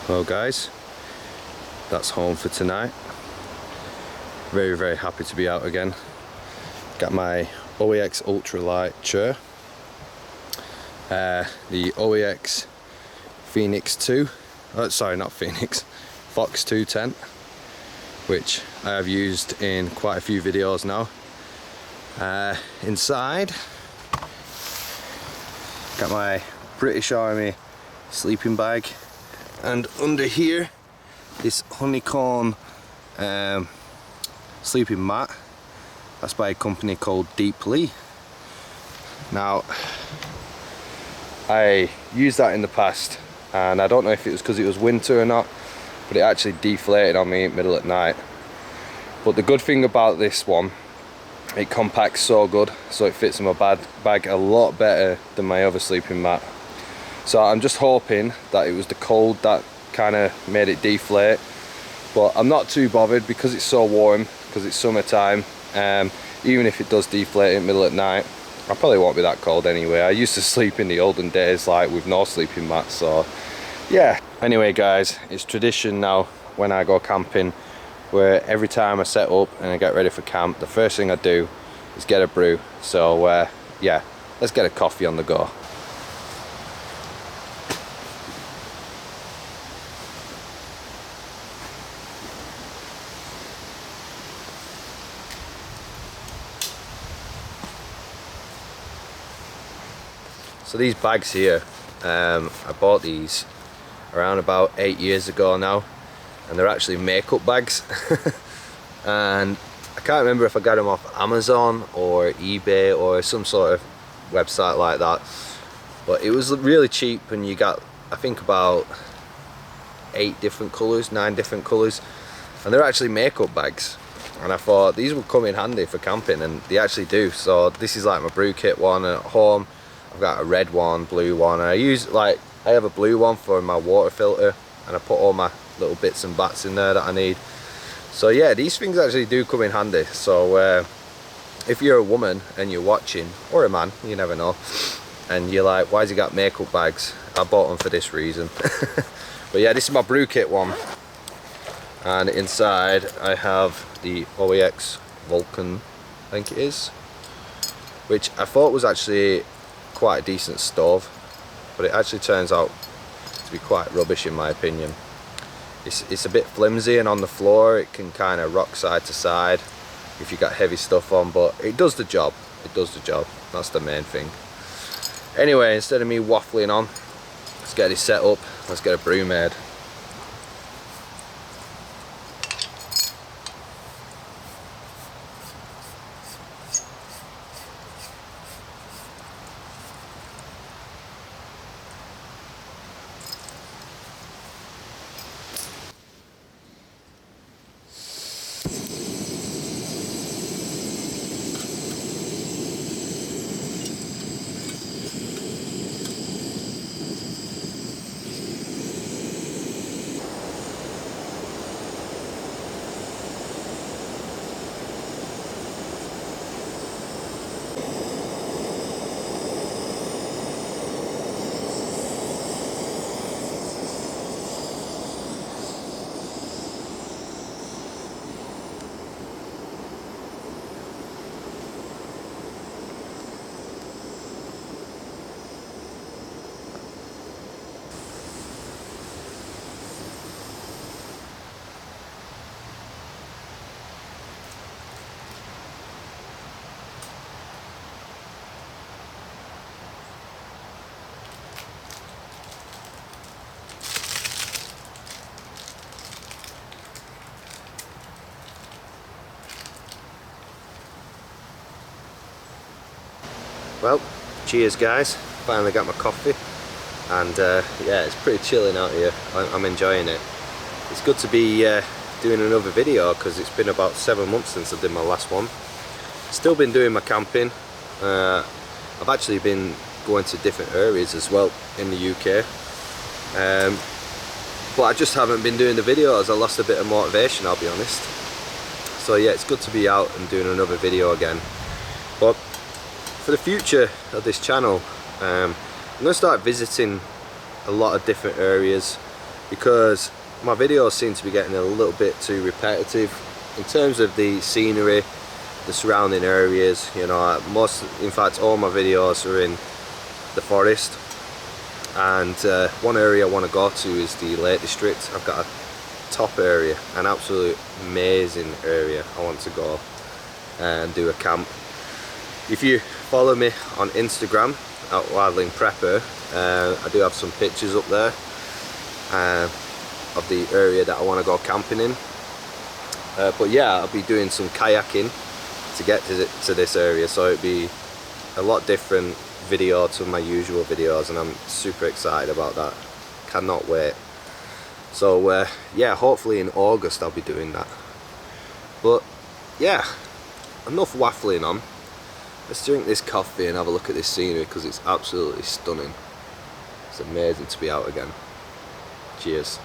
Well guys, that's home for tonight. Very happy to be out again. Got my OEX ultralight chair, the OEX Phoenix 2, sorry not Phoenix, Phoxx 2 tent, which I have used in quite a few videos now. Inside, got my British Army sleeping bag, and under here this honeycomb sleeping mat. That's by a company called Deeplee. Now, I used that in the past, and I don't know if it was because it was winter or not, but it actually deflated on me in the middle at night. But the good thing about this one, it compacts so good, so it fits in my bag a lot better than my other sleeping mat. So I'm just hoping that it was the cold that kind of made it deflate, but I'm not too bothered because it's so warm, because it's summertime. Even if it does deflate in the middle at night, I probably won't be that cold anyway. I used to sleep in the olden days like with no sleeping mat, so yeah. Anyway guys, it's tradition now when I go camping, where every time I set up and I get ready for camp, the first thing I do is get a brew. So yeah, let's get a coffee on the go. So these bags here, I bought these around about 8 years ago now, and they're actually makeup bags. And I can't remember if I got them off Amazon or eBay or some sort of website like that, but it was really cheap, and you got, I think, about 8 different colours, 9 different colours, and they're actually makeup bags. And I thought these would come in handy for camping, and they actually do. So this is like my brew kit one, and at home I've got a red one, blue one, and I have a blue one for my water filter, and I put all my little bits and bats in there that I need. So yeah, these things actually do come in handy. So if you're a woman and you're watching, or a man, you never know, and you're like, why's he got makeup bags? I bought them for this reason. But yeah, this is my brew kit one, and inside I have the OEX Vulcan, I think it is, which I thought was actually quite a decent stove, but it actually turns out to be quite rubbish in my opinion. It's a bit flimsy, and on the floor it can kind of rock side to side if you got heavy stuff on, but it does the job. It does the job. That's the main thing. Anyway, instead of me waffling on, let's get this set up. Let's get a brew made. Well, cheers guys, finally got my coffee, and yeah, it's pretty chilling out here. I'm enjoying it. It's good to be doing another video, because it's been about 7 months since I did my last one. Still been doing my camping. I've actually been going to different areas as well in the UK, but I just haven't been doing the videos. I lost a bit of motivation, I'll be honest. So yeah, it's good to be out and doing another video again. But for the future of this channel, I'm going to start visiting a lot of different areas, because my videos seem to be getting a little bit too repetitive in terms of the scenery, the surrounding areas. You know, in fact all my videos are in the forest, and one area I want to go to is the Lake District. I've got a top area, an absolute amazing area I want to go and do a camp. If you follow me on Instagram at Wildling Prepper, I do have some pictures up there of the area that I want to go camping in. But yeah, I'll be doing some kayaking to get to this area, so it'd be a lot different video to my usual videos, and I'm super excited about that. Cannot wait. So yeah, hopefully in August I'll be doing that. But yeah, enough waffling on. Let's drink this coffee and have a look at this scenery, because it's absolutely stunning. It's amazing to be out again. Cheers.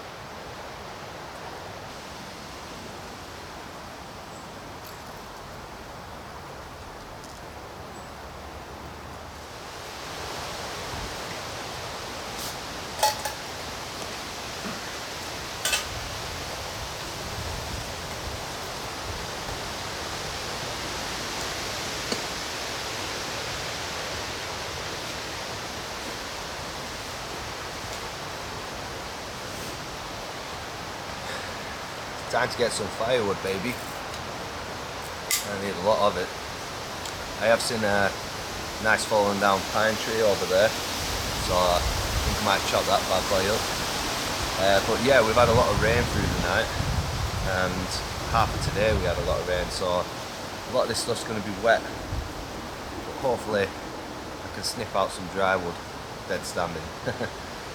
Time to get some firewood, baby. I need a lot of it. I have seen a nice fallen down pine tree over there, so I think I might chop that bad boy up. But yeah, we've had a lot of rain through the night, and half of today we had a lot of rain, so a lot of this stuff's going to be wet. But hopefully I can snip out some dry wood dead standing.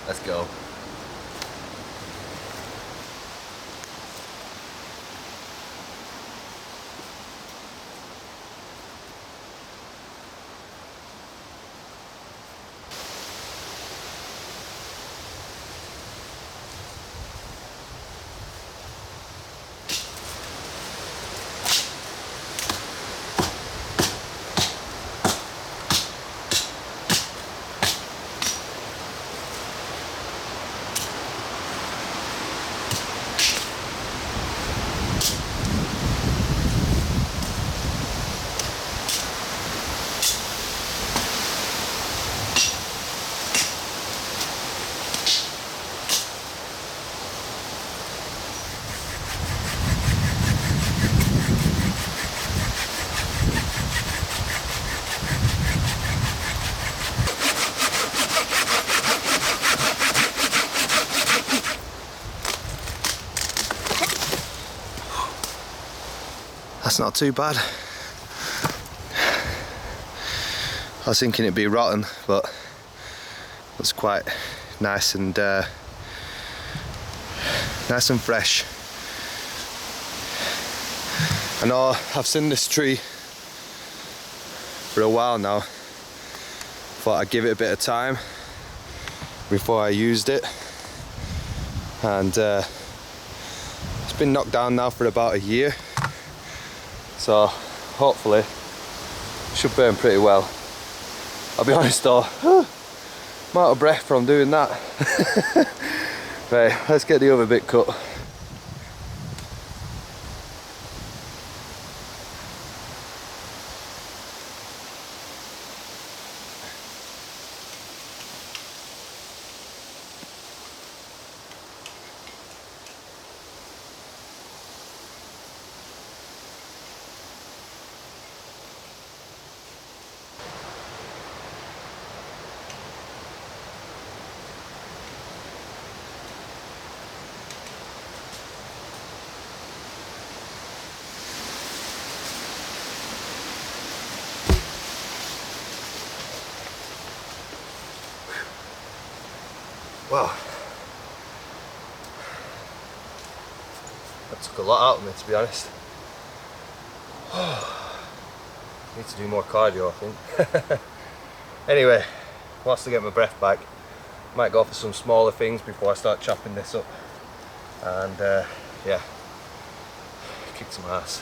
Let's go. That's not too bad. I was thinking it'd be rotten, but it's quite nice and fresh. I know I've seen this tree for a while now. Thought I'd give it a bit of time before I used it, and it's been knocked down now for about a year. So hopefully it should burn pretty well. I'll be honest though, I'm out of breath from doing that. Right, let's get the other bit cut. Wow, that took a lot out of me, to be honest. Need to do more cardio, I think. Anyway, whilst I get my breath back, might go for some smaller things before I start chopping this up. And yeah, kick some ass.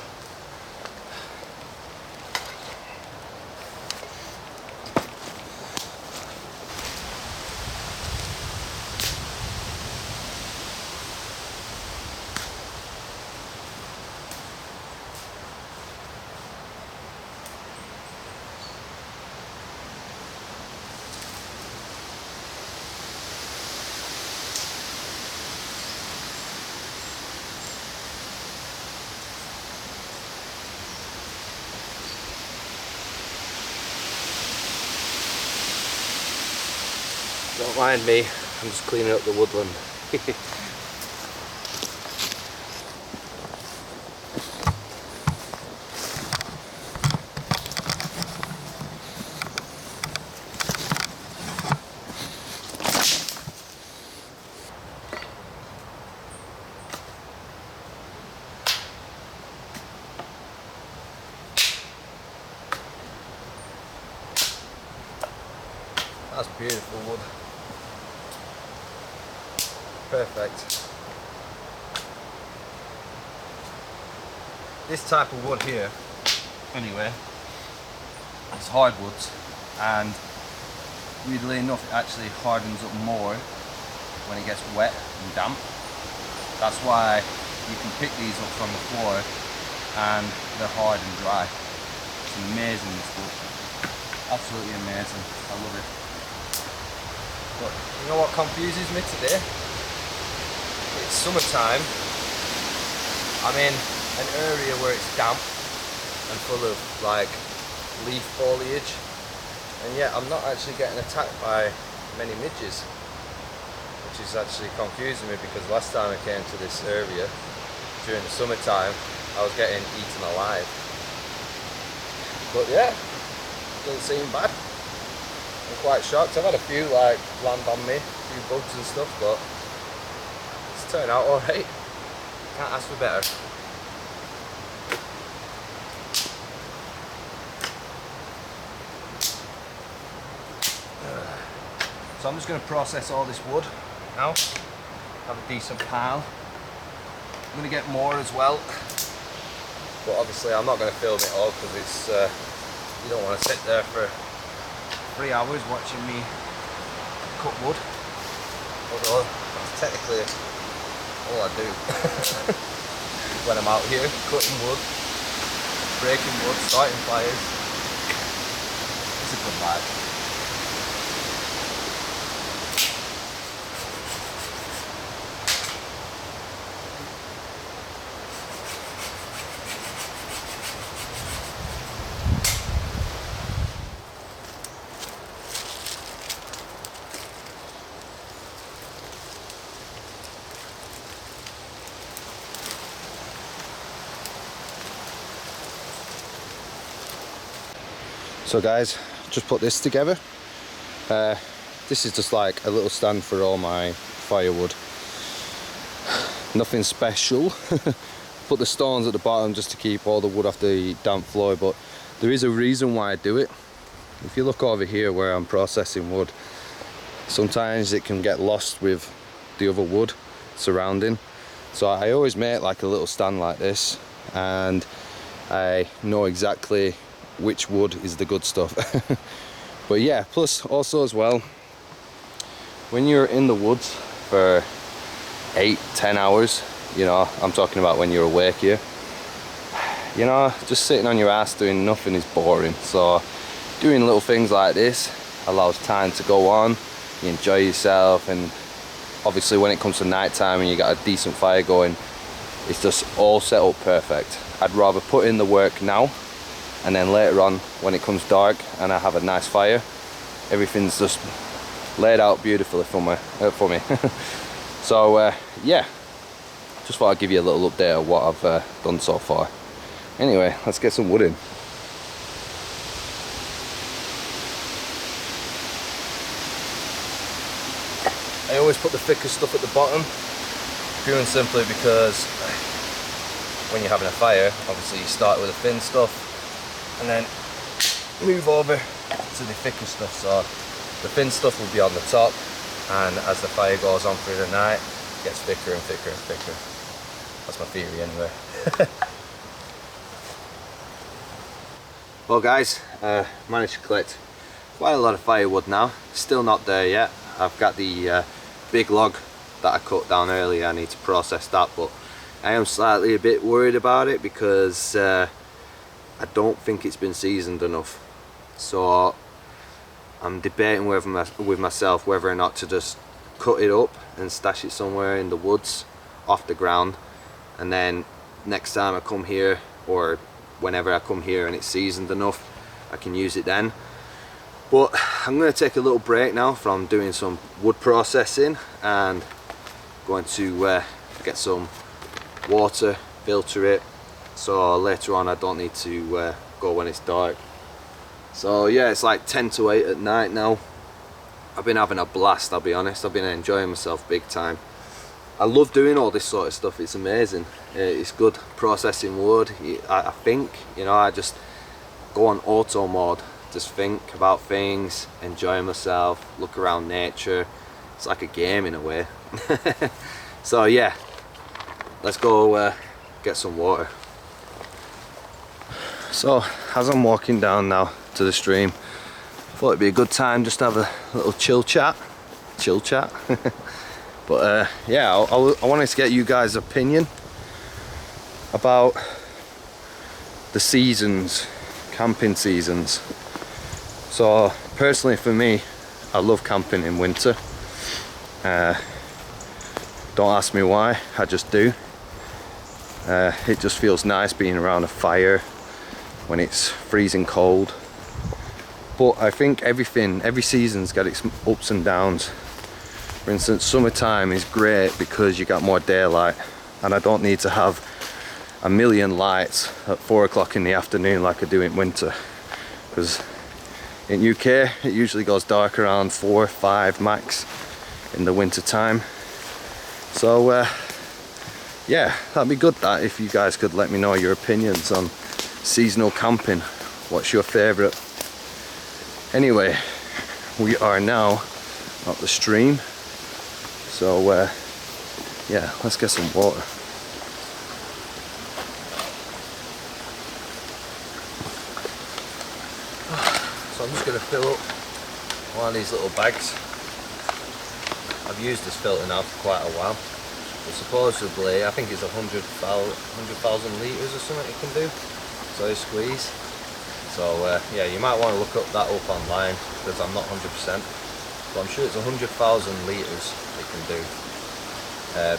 Don't mind me, I'm just cleaning up the woodland. That's beautiful wood. Perfect. This type of wood here, anyway, is hardwoods, and weirdly enough it actually hardens up more when it gets wet and damp. That's why you can pick these up from the floor and they're hard and dry. It's amazing, this wood. Absolutely amazing. I love it. But you know what confuses me today? It's summertime. I'm in an area where it's damp and full of like leaf foliage, and yet I'm not actually getting attacked by many midges, which is actually confusing me, because last time I came to this area during the summertime I was getting eaten alive. But yeah, doesn't seem bad. I'm quite shocked. I've had a few like land on me, a few bugs and stuff, but it's turned out alright. Can't ask for better. So I'm just going to process all this wood now. Have a decent pile. I'm going to get more as well, but obviously I'm not going to film it all, because it's you don't want to sit there for 3 hours watching me cut wood, although that's technically all I do when I'm out here, cutting wood, breaking wood, starting fires. It's a good life. So guys, just put this together. This is just like a little stand for all my firewood. Nothing special. Put the stones at the bottom just to keep all the wood off the damp floor, but there is a reason why I do it. If you look over here where I'm processing wood, sometimes it can get lost with the other wood surrounding. So I always make like a little stand like this, and I know exactly which wood is the good stuff. But yeah, plus also as well, when you're in the woods for 8-10 hours, you know, I'm talking about when you're awake here, you know, just sitting on your ass doing nothing is boring. So doing little things like this allows time to go on, you enjoy yourself, and obviously when it comes to night time and you got a decent fire going, it's just all set up perfect. I'd rather put in the work now, and then later on when it comes dark and I have a nice fire, everything's just laid out beautifully for me. So yeah, just thought I'd give you a little update of what I've done so far. Anyway, let's get some wood in. I always put the thicker stuff at the bottom, pure and simply because when you're having a fire, obviously you start with the thin stuff and then move over to the thicker stuff. So the thin stuff will be on the top, and as the fire goes on through the night, it gets thicker and thicker and thicker. That's my theory anyway. Well guys, managed to collect quite a lot of firewood now. Still not there yet. I've got the big log that I cut down earlier. I need to process that, but I am slightly a bit worried about it because I don't think it's been seasoned enough. So I'm debating with myself whether or not to just cut it up and stash it somewhere in the woods off the ground, and then next time I come here, or whenever I come here and it's seasoned enough, I can use it then. But I'm going to take a little break now from doing some wood processing and going to get some water, filter it, so later on I don't need to go when it's dark. So yeah, it's like 10 to 8 at night now. I've been having a blast, I'll be honest. I've been enjoying myself big time. I love doing all this sort of stuff. It's amazing. It's good processing wood. I think, you know, I just go on auto mode, just think about things, enjoy myself, look around nature. It's like a game in a way. So yeah, let's go get some water. So as I'm walking down now to the stream, I thought it'd be a good time just to have a little chill chat. But yeah, I wanted to get you guys' opinion about the seasons, camping seasons. So personally for me, I love camping in winter. Don't ask me why, I just do. It just feels nice being around a fire when it's freezing cold. But I think every season's got its ups and downs. For instance, summertime is great because you got more daylight, and I don't need to have a million lights at 4 o'clock in the afternoon like I do in winter. Because in UK it usually goes dark around 4, 5 max in the winter time. So yeah, that'd be good that if you guys could let me know your opinions on seasonal camping. What's your favourite? Anyway, we are now at the stream, so yeah, let's get some water. So I'm just going to fill up one of these little bags. I've used this filter now for quite a while. But supposedly, I think it's 100,000 litres or something it can do, so you squeeze. So yeah, you might want to look that up online because I'm not 100%, but I'm sure it's 100,000 litres it can do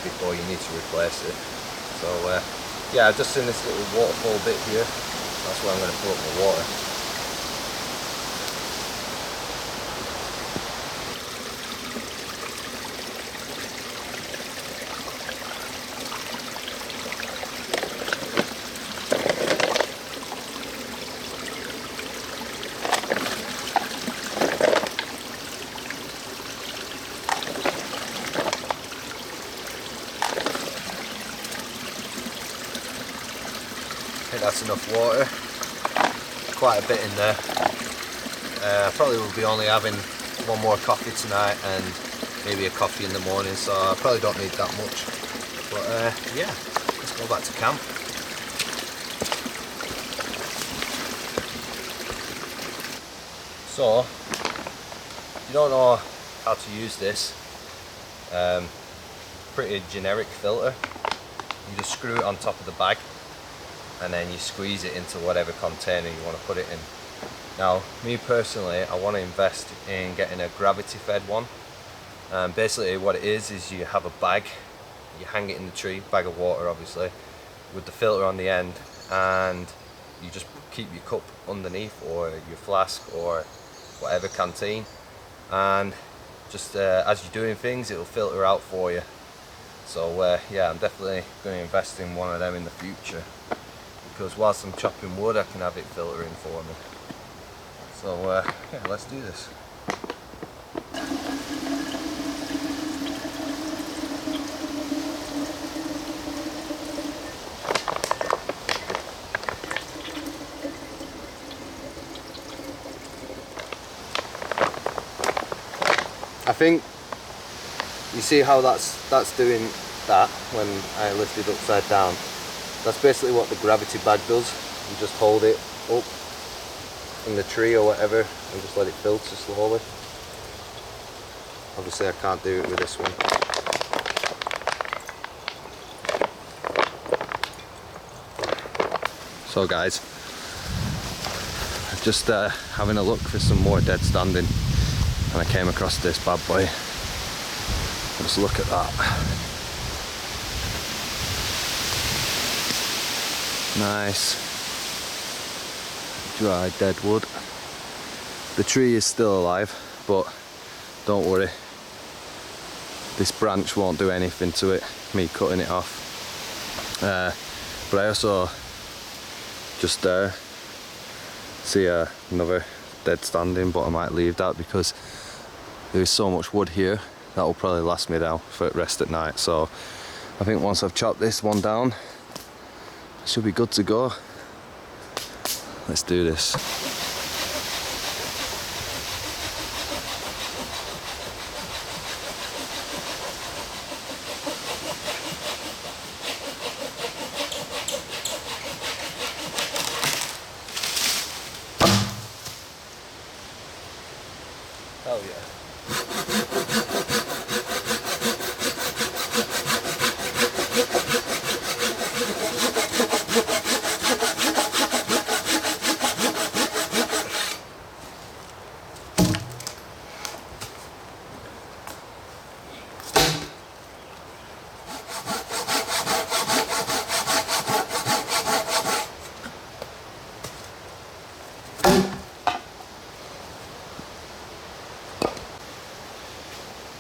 before you need to replace it. So yeah, I've just seen this little waterfall bit here. That's where I'm going to fill up the water. I think that's enough water, quite a bit in there. I probably will be only having one more coffee tonight and maybe a coffee in the morning, so I probably don't need that much. But yeah, let's go back to camp. So, if you don't know how to use this, pretty generic filter. You just screw it on top of the bag and then you squeeze it into whatever container you want to put it in. Now, me personally, I want to invest in getting a gravity fed one. Basically what it is you have a bag, you hang it in the tree, bag of water obviously, with the filter on the end, and you just keep your cup underneath, or your flask, or whatever canteen, and just as you're doing things, it'll filter out for you. So yeah, I'm definitely going to invest in one of them in the future, because whilst I'm chopping wood I can have it filtering for me. So yeah, let's do this. I think you see how that's doing that when I lift it upside down. That's basically what the gravity bag does. You just hold it up in the tree or whatever and just let it filter slowly. Obviously I can't do it with this one. So guys, just having a look for some more dead standing, and I came across this bad boy. Just look at that. Nice dry dead wood. The tree is still alive, but don't worry, this branch won't do anything to it, me cutting it off. But I also just see another dead standing, but I might leave that because there's so much wood here that will probably last me down for rest at night. So I think once I've chopped this one down, I should be good to go. Let's do this. Hell yeah.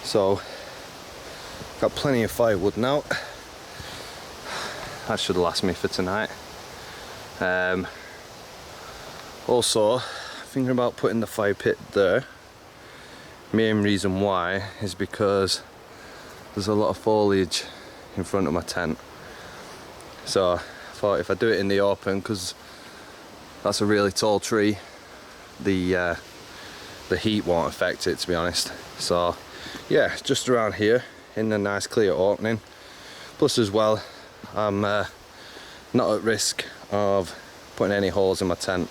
So, got plenty of firewood now. That should last me for tonight. Also, thinking about putting the fire pit there. Main reason why is because there's a lot of foliage in front of my tent. So I thought if I do it in the open, because that's a really tall tree, the heat won't affect it, to be honest. So yeah, just around here in a nice clear opening. Plus as well, I'm not at risk of putting any holes in my tent.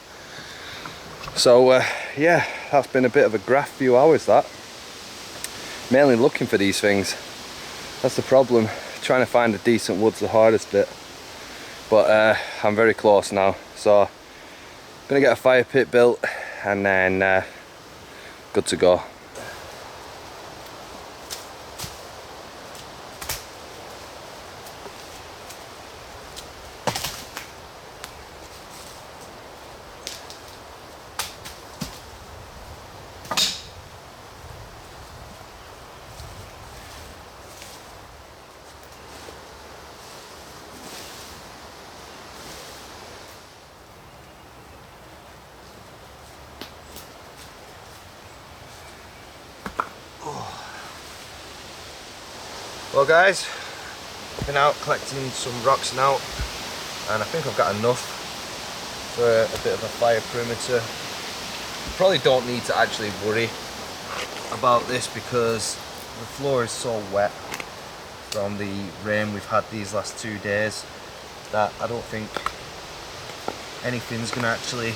So yeah, that's been a bit of a graft few hours, that. Mainly looking for these things. That's the problem. Trying to find a decent wood's the hardest bit. But I'm very close now. So I'm gonna get a fire pit built and then good to go. Well guys, been out collecting some rocks now, and I think I've got enough for a bit of a fire perimeter. You probably don't need to actually worry about this because the floor is so wet from the rain we've had these last 2 days that I don't think anything's gonna actually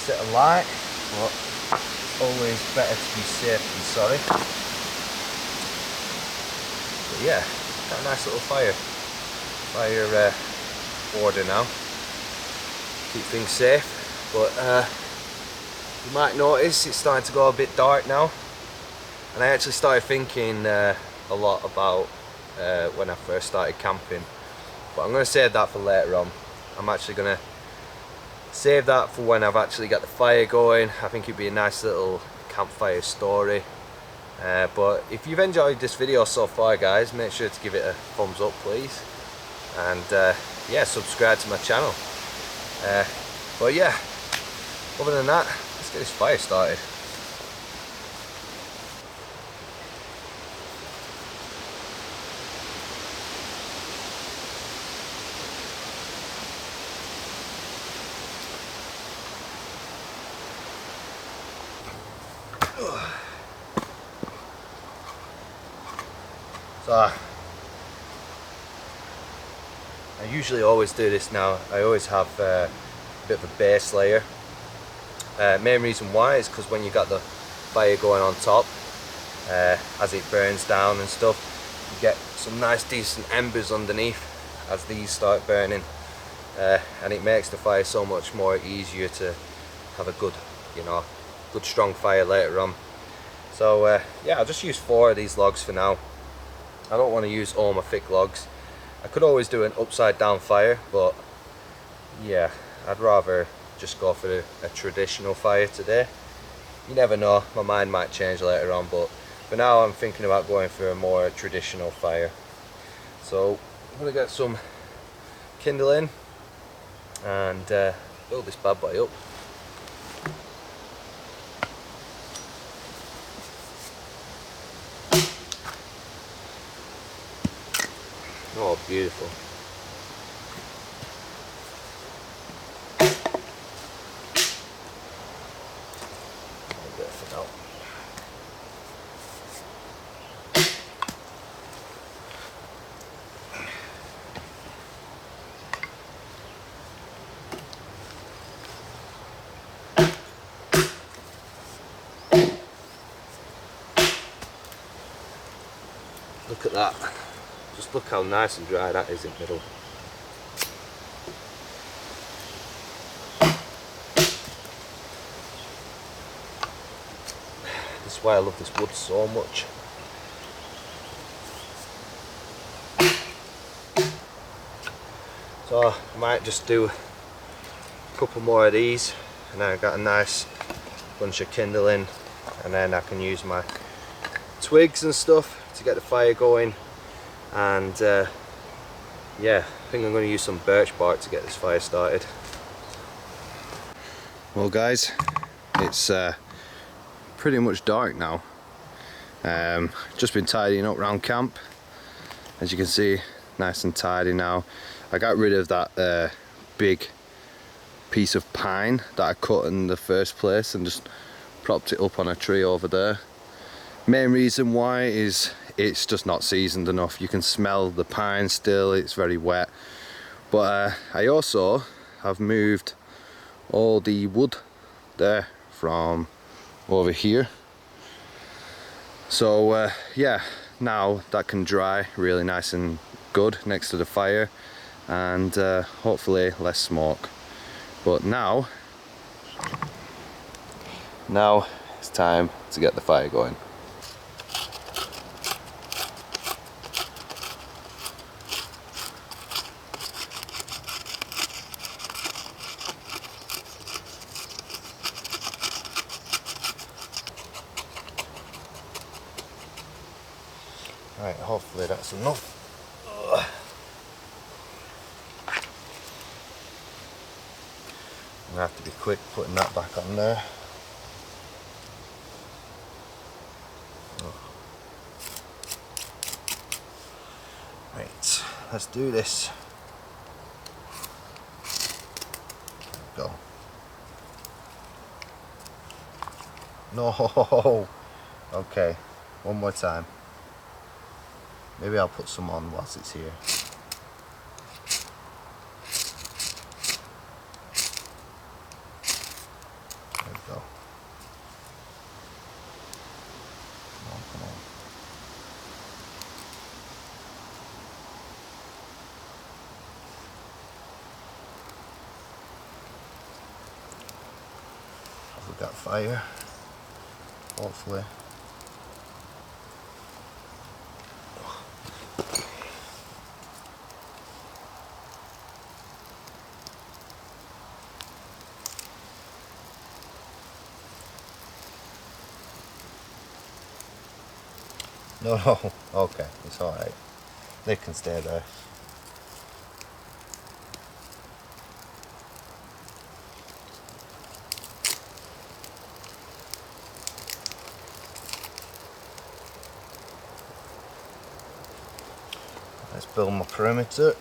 set alight, but always better to be safe than sorry. But yeah, got a nice little fire order now. Keep things safe, but you might notice it's starting to go a bit dark now. And I actually started thinking a lot about when I first started camping. But I'm going to save that for later on. I'm actually going to save that for when I've actually got the fire going. I think it'd be a nice little campfire story. But if you've enjoyed this video so far guys, make sure to give it a thumbs up please, and yeah, subscribe to my channel. But yeah, other than that, let's get this fire started. So I usually always do this now. I always have a bit of a base layer. Main reason why is because when you got the fire going on top, as it burns down and stuff, you get some nice decent embers underneath as these start burning, and it makes the fire so much more easier to have a good, good strong fire later on. So yeah, I'll just use 4 of these logs for now. I don't want to use all my thick logs. I could always do an upside down fire, but yeah, I'd rather just go for a traditional fire today. you never know, my mind might change later on, but for now I'm thinking about going for a more traditional fire. So I'm going to get some kindling and build this bad boy up. Oh, beautiful. Look at that. Just look how nice and dry that is in the middle. This is why I love this wood so much. So I might just do a couple more of these, and then I've got a nice bunch of kindling, and then I can use my twigs and stuff to get the fire going. And yeah, I think I'm going to use some birch bark to get this fire started. Well guys, it's pretty much dark now. Just been tidying up around camp. As you can see, nice and tidy now. I got rid of that big piece of pine that I cut in the first place and just propped it up on a tree over there. Main reason why is it's just not seasoned enough. You can smell the pine still, it's very wet. But I also have moved all the wood there from over here. So yeah, now that can dry really nice and good next to the fire, and hopefully less smoke. But now it's time to get the fire going. Right, hopefully that's enough. I'm gonna have to be quick putting that back on there. Right, let's do this. There we go. No! Okay, one more time. Maybe I'll put some on whilst it's here. There we go. Come on, come on. Have we got fire? Hopefully. No, okay, it's alright. They can stay there. Let's build my perimeter.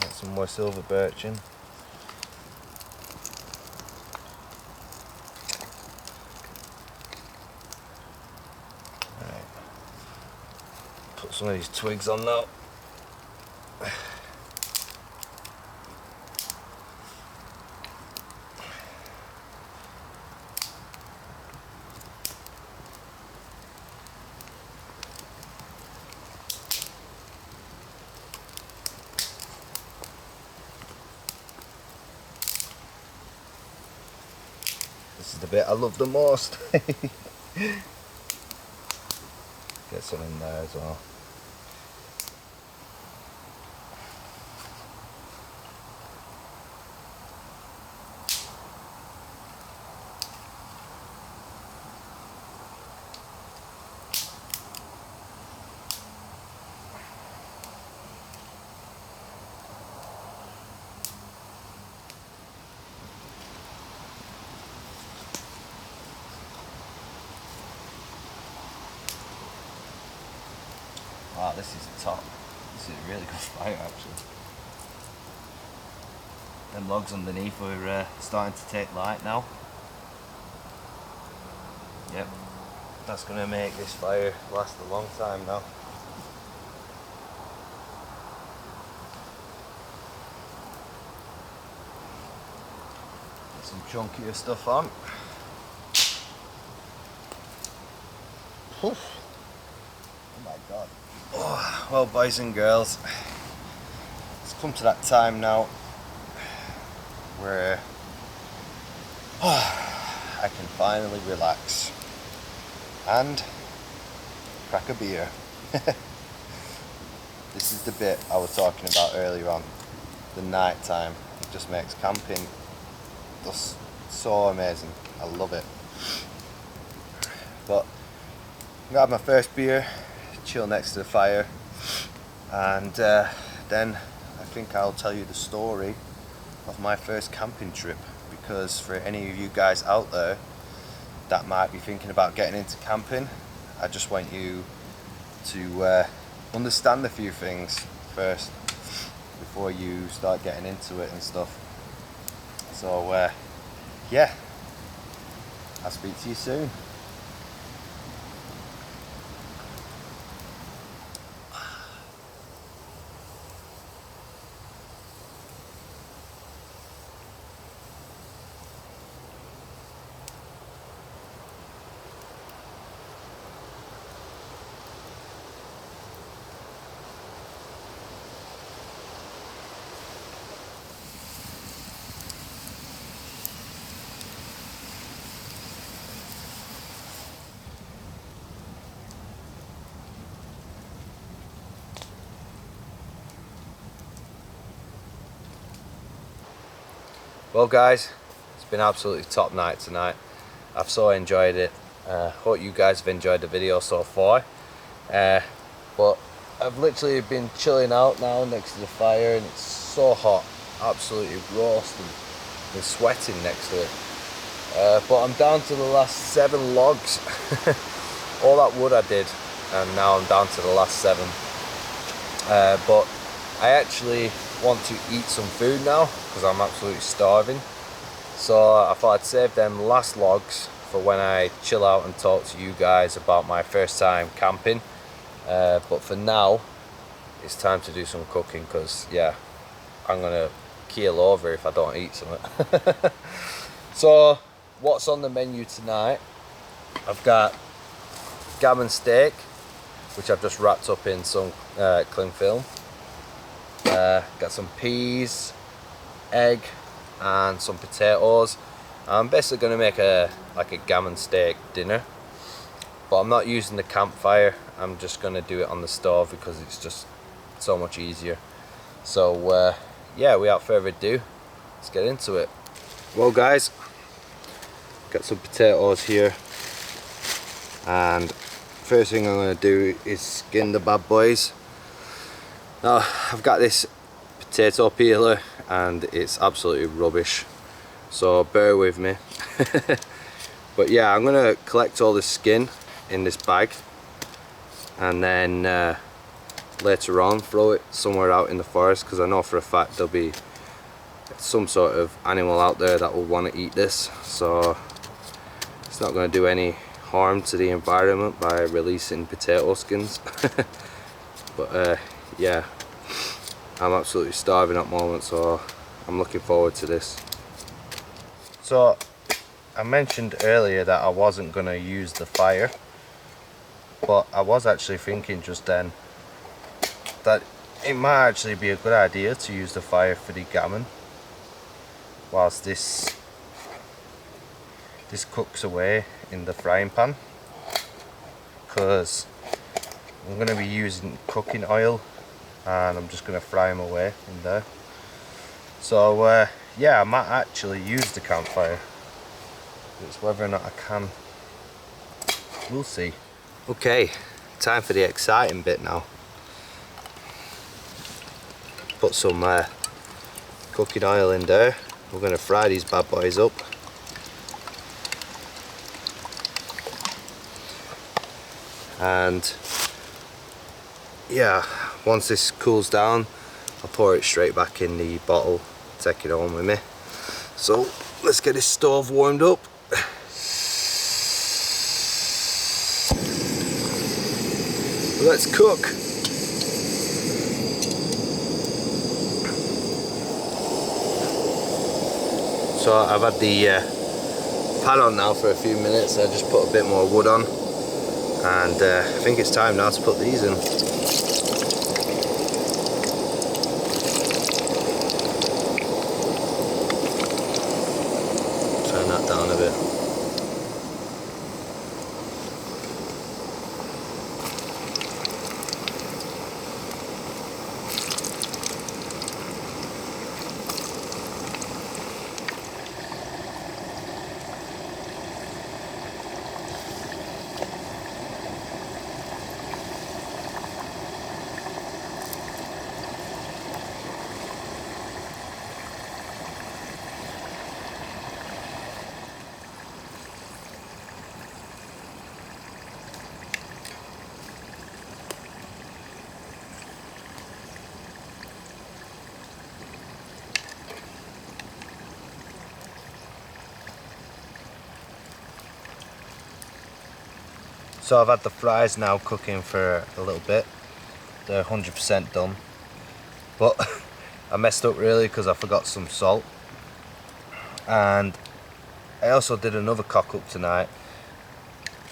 Get some more silver birch in. Right. Put some of these twigs on now. This is the bit I love the most. Get some in there as well. this is top. This is a really good fire actually. Them logs underneath are starting to take light now. Yep, that's going to make this fire last a long time now. Get some chunkier stuff on. Oof. Oh my god. Oh, well, boys and girls, it's come to that time now where I can finally relax and crack a beer. This is the bit I was talking about earlier on, the night time. It just makes camping just so amazing. I love it. But I'm gonna have my first beer, chill next to the fire, and then I think I'll tell you the story of my first camping trip, because for any of you guys out there that might be thinking about getting into camping, I just want you to understand a few things first before you start getting into it and stuff. So yeah, I'll speak to you soon. Well guys, it's been absolutely top night tonight. I've so enjoyed it. Hope you guys have enjoyed the video so far. But I've literally been chilling out now next to the fire, and it's so hot, absolutely roasting and sweating next to it. But I'm down to the last 7 logs. All that wood I did, and now I'm down to the last 7. But I actually want to eat some food now because I'm absolutely starving. So I thought I'd save them last logs for when I chill out and talk to you guys about my first time camping. But for now, it's time to do some cooking, because yeah, I'm gonna keel over if I don't eat something. So what's on the menu tonight? I've got gammon steak, which I've just wrapped up in some cling film. Got some peas, egg, and some potatoes. I'm basically going to make a gammon steak dinner, but I'm not using the campfire. I'm just going to do it on the stove because it's just so much easier. So yeah, without further ado, let's get into it. Well guys, got some potatoes here, and first thing I'm going to do is skin the bad boys. Now I've got this potato peeler and it's absolutely rubbish, so bear with me. But yeah, I'm gonna collect all the skin in this bag, and then later on throw it somewhere out in the forest, because I know for a fact there'll be some sort of animal out there that will want to eat this, so it's not going to do any harm to the environment by releasing potato skins. But yeah, I'm absolutely starving at the moment, so I'm looking forward to this. So I mentioned earlier that I wasn't going to use the fire, but I was actually thinking just then that it might actually be a good idea to use the fire for the gammon whilst this cooks away in the frying pan, because I'm going to be using cooking oil and I'm just going to fry them away in there. So yeah, I might actually use the campfire. It's whether or not I can, we'll see. Okay, time for the exciting bit now. Put some cooking oil in there. We're going to fry these bad boys up. And yeah, once this cools down, I'll pour it straight back in the bottle, take it home with me. So let's get this stove warmed up. Let's cook. So I've had the pan on now for a few minutes. I just put a bit more wood on, and I think it's time now to put these in. Turn that down a bit. So I've had the fries now cooking for a little bit. They're 100% done. But I messed up really because I forgot some salt. And I also did another cock up tonight.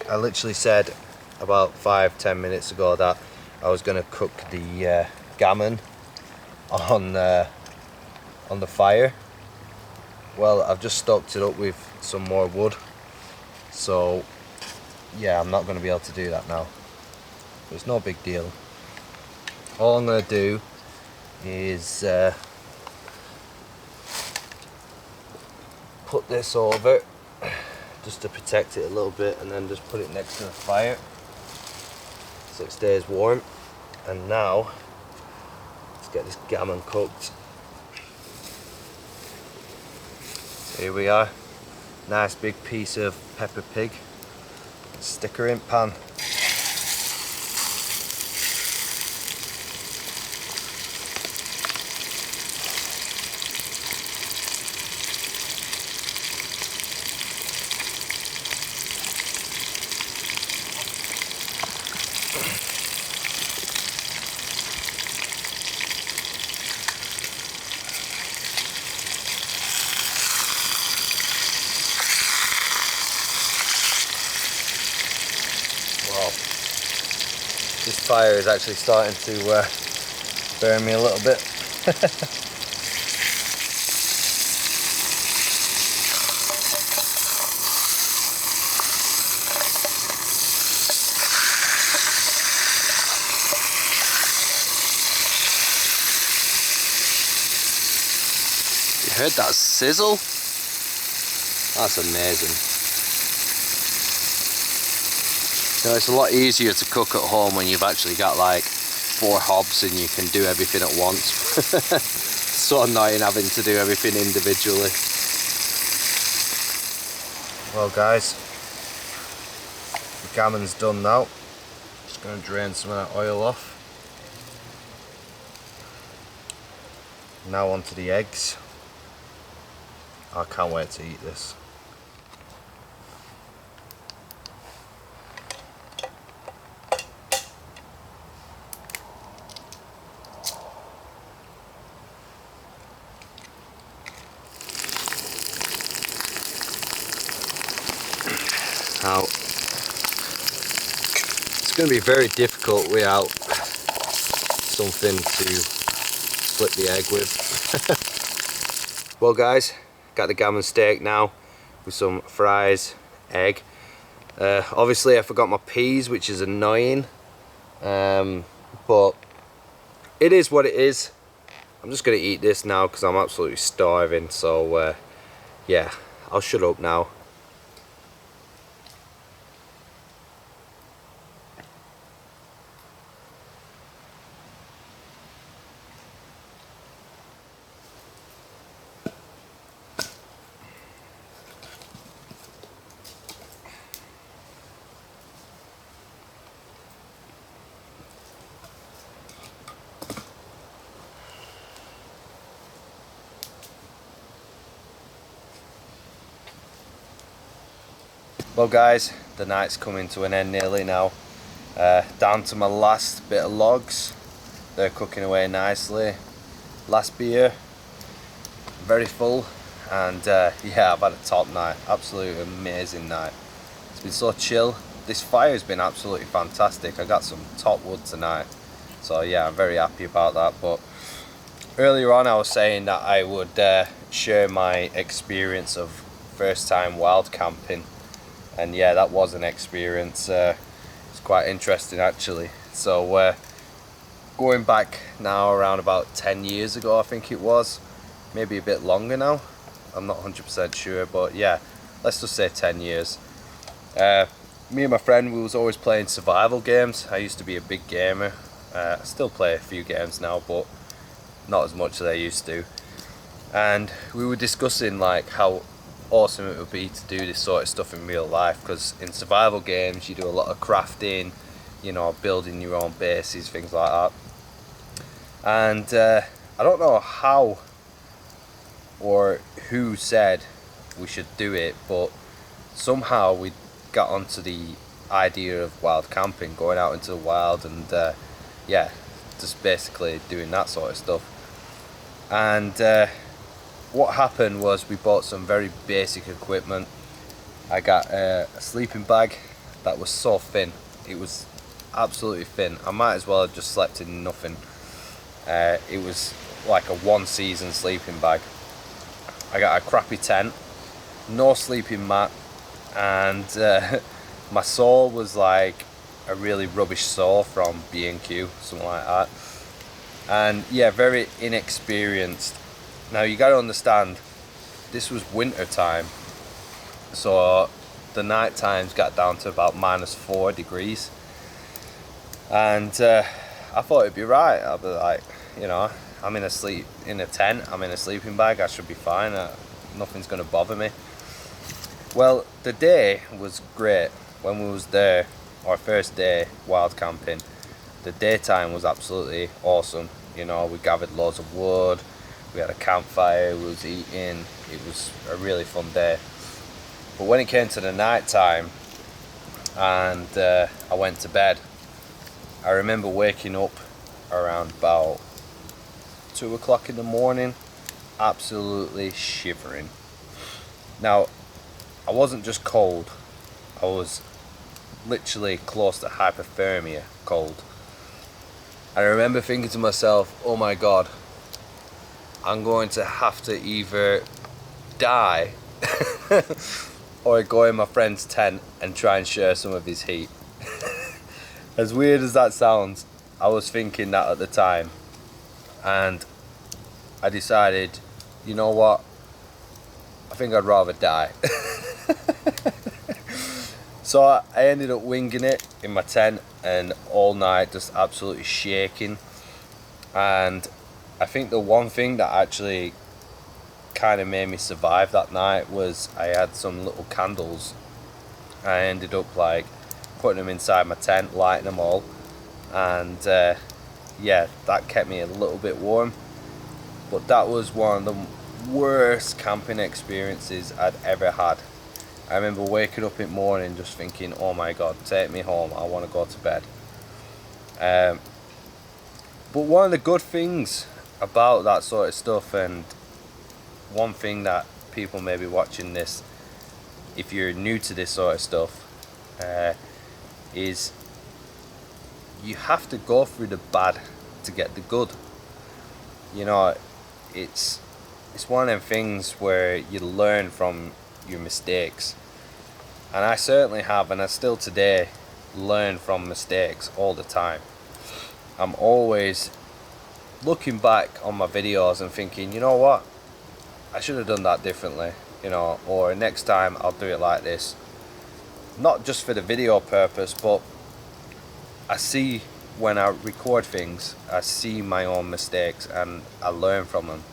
I literally said about 5-10 minutes ago that I was going to cook the gammon on the fire. Well, I've just stoked it up with some more wood. So yeah, I'm not going to be able to do that now. But it's no big deal. All I'm going to do is put this over just to protect it a little bit, and then just put it next to the fire so it stays warm. And now let's get this gammon cooked. So here we are, nice big piece of pepper pig. Stick her in pan. Wow, this fire is actually starting to burn me a little bit. You heard that sizzle? That's amazing. You know, it's a lot easier to cook at home when you've actually got like 4 hobs and you can do everything at once. So annoying having to do everything individually. Well guys, the gammon's done now. Just going to drain some of that oil off. Now onto the eggs. I can't wait to eat this. Now, it's going to be very difficult without something to split the egg with. Well guys, got the gammon steak now with some fries, egg. Obviously I forgot my peas, which is annoying, but it is what it is. I'm just going to eat this now because I'm absolutely starving, so yeah, I'll shut up now. Well guys, the night's coming to an end nearly now. Down to my last bit of logs. They're cooking away nicely. Last beer, very full, and yeah, I've had a top night, absolutely amazing night. It's been so chill. This fire's been absolutely fantastic. I got some top wood tonight, so yeah, I'm very happy about that. But earlier on I was saying that I would share my experience of first time wild camping, and yeah, that was an experience. It's quite interesting actually. So going back now around about 10 years ago, I think it was, maybe a bit longer now, I'm not 100% sure, but yeah, let's just say 10 years. Me and my friend, we was always playing survival games. I used to be a big gamer. I still play a few games now, but not as much as I used to. And we were discussing like how awesome it would be to do this sort of stuff in real life, because in survival games you do a lot of crafting, you know, building your own bases, things like that. And I don't know how or who said we should do it, but somehow we got onto the idea of wild camping, going out into the wild and yeah, just basically doing that sort of stuff. And what happened was we bought some very basic equipment. I got a sleeping bag that was so thin, it was absolutely thin. I might as well have just slept in nothing. It was like a one season sleeping bag. I got a crappy tent, no sleeping mat, and my saw was like a really rubbish saw from B&Q, something like that. And yeah, very inexperienced. Now you got to understand, this was winter time, so the night times got down to about -4 degrees, and I thought it'd be right. I'd be like, you know, I'm in a tent, I'm in a sleeping bag, I should be fine, nothing's gonna bother me. Well, the day was great when we was there, our first day wild camping. The daytime was absolutely awesome. You know, we gathered loads of wood, we had a campfire, we was eating, it was a really fun day. But when it came to the night time and I went to bed, I remember waking up around about 2 o'clock in the morning, absolutely shivering. Now, I wasn't just cold, I was literally close to hypothermia cold. I remember thinking to myself, oh my god, I'm going to have to either die or go in my friend's tent and try and share some of his heat. As weird as that sounds, I was thinking that at the time, and I decided, you know what, I think I'd rather die. So I ended up winging it in my tent, and all night just absolutely shaking. And I think the one thing that actually kind of made me survive that night was I had some little candles. I ended up like putting them inside my tent, lighting them all, and yeah, that kept me a little bit warm. But that was one of the worst camping experiences I'd ever had. I remember waking up in the morning just thinking, oh my god, take me home, I want to go to bed. But one of the good things about that sort of stuff, and one thing that people may be watching this, if you're new to this sort of stuff, is you have to go through the bad to get the good. You know, it's one of them things where you learn from your mistakes, and I certainly have, and I still today learn from mistakes all the time. I'm always looking back on my videos and thinking, you know what, I should have done that differently, you know, or next time I'll do it like this. Not just for the video purpose, but I see when I record things, I see my own mistakes and I learn from them.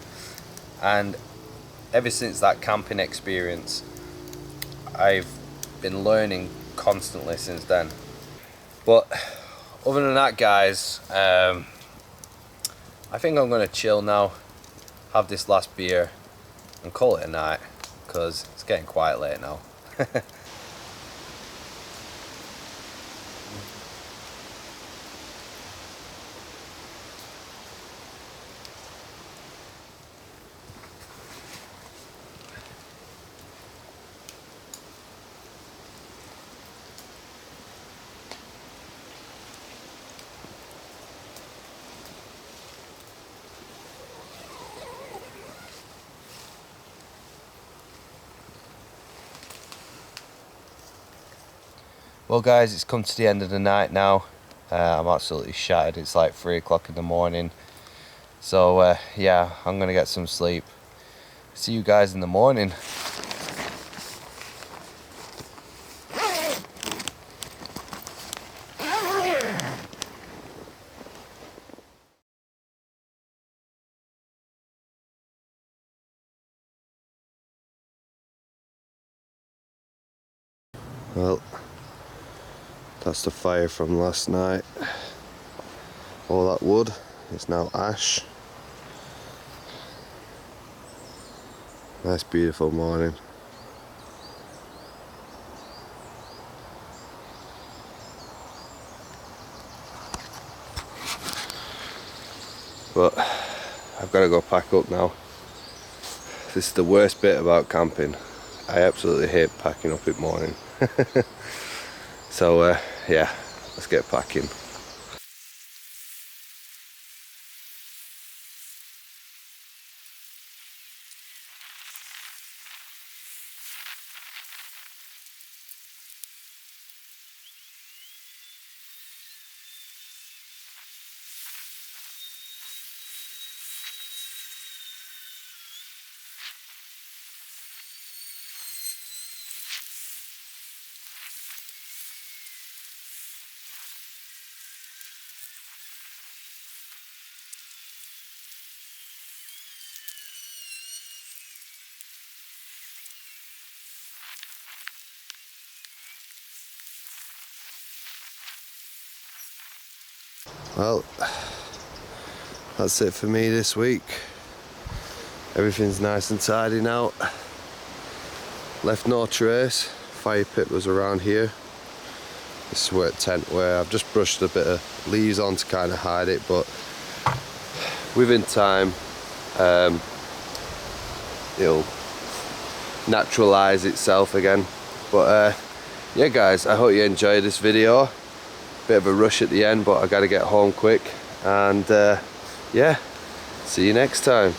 And ever since that camping experience, I've been learning constantly since then. But other than that, guys, I think I'm gonna chill now, have this last beer and call it a night, because it's getting quite late now. Well guys, it's come to the end of the night now. I'm absolutely shattered. It's like 3 o'clock in the morning. So yeah, I'm gonna get some sleep. See you guys in the morning. Well, that's the fire from last night. All that wood is now ash. Nice beautiful morning. But I've got to go pack up now. This is the worst bit about camping. I absolutely hate packing up in the morning. So yeah, let's get packing. Well, that's it for me this week. Everything's nice and tidy now. Left no trace. Fire pit was around here. This is where the tent where I've just brushed a bit of leaves on to kind of hide it, but within time it'll naturalize itself again. But yeah guys, I hope you enjoyed this video. Bit of a rush at the end, but I gotta get home quick, and yeah, see you next time.